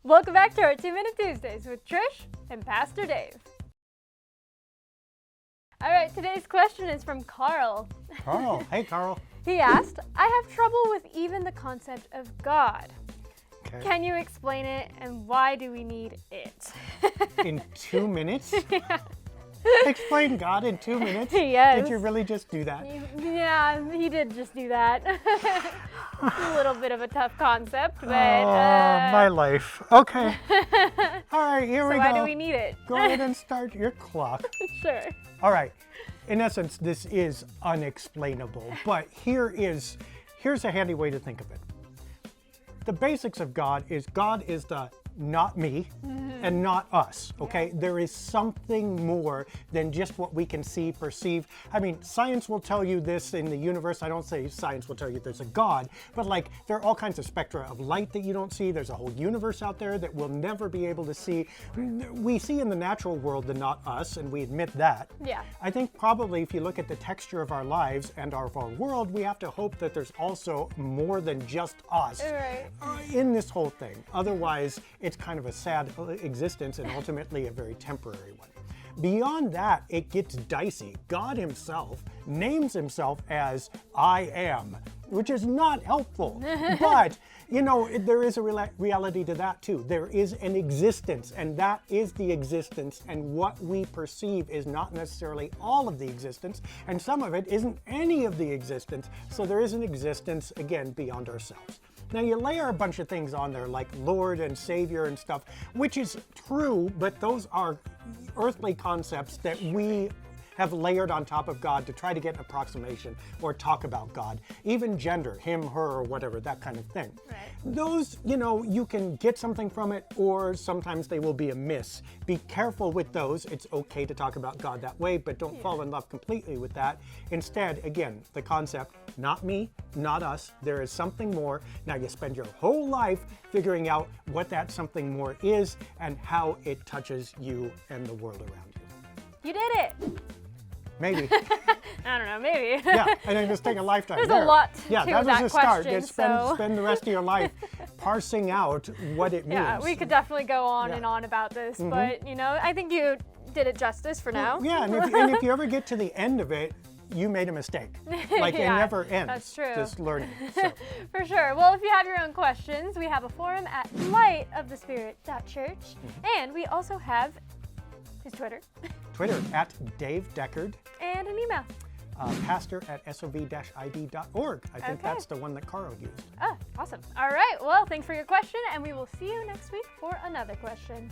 Welcome back to our 2-Minute Tuesdays with Trish and Pastor Dave. All right, today's question is from Carl. Carl. Hey, Carl. He asked, I have trouble with even the concept of God. Okay. Can you explain it, and why do we need it? In 2 minutes? Yeah. Explain God in 2 minutes? Yes. Did you really just do that? Yeah, he did just do that. A little bit of a tough concept, but... my life. Okay. All right, here we so go. why do we need it? Go ahead and start your clock. Sure. All right. In essence, this is unexplainable, but here's a handy way to think of it. The basics of God is the not me and not us, okay? Yeah. There is something more than just what we can see, perceive. I mean, science will tell you this in the universe. I don't say science will tell you there's a God, but like there are all kinds of spectra of light that you don't see. There's a whole universe out there that we'll never be able to see. We see in the natural world the not us, and we admit that. Yeah. I think probably if you look at the texture of our lives and of our world, we have to hope that there's also more than just us Right. in this whole thing. Otherwise, it's kind of a sad existence and ultimately a very temporary one. Beyond that, it gets dicey. God himself names himself as I am, which is not helpful. But, you know, there is a reality to that too. There is an existence, and that is the existence, and what we perceive is not necessarily all of the existence, and some of it isn't any of the existence. So there is an existence, again, beyond ourselves. Now you layer a bunch of things on there like Lord and Savior and stuff, which is true, but those are earthly concepts that we have layered on top of God to try to get an approximation or talk about God. Even gender, him, her, or whatever, that kind of thing. Right. Those, you know, you can get something from it, or sometimes they will be a miss. Be careful with those. It's okay to talk about God that way, but don't fall in love completely with that. Instead, again, the concept, not me, not us, there is something more. Now you spend your whole life figuring out what that something more is and how it touches you and the world around you. You did it. Maybe. I don't know, maybe. Yeah, and then just take a lifetime. There's there. a lot Yeah, to that was that a start. question, Just so- spend the rest of your life parsing out what it means. Yeah, we could definitely go on Yeah. and on about this, but, you know, I think you did it justice for now. Yeah, and if you ever get to the end of it, you made a mistake. Like Yeah, it never ends. that's true. Just learning. So. For sure. Well, if you have your own questions, we have a forum at lightofthespirit.church, and we also have his Twitter Twitter at Dave Deckard, and an email. pastor at sov-id.org. I think Okay. that's the one that Carl used. Oh, awesome. All right. Well, thanks for your question, and we will see you next week for another question.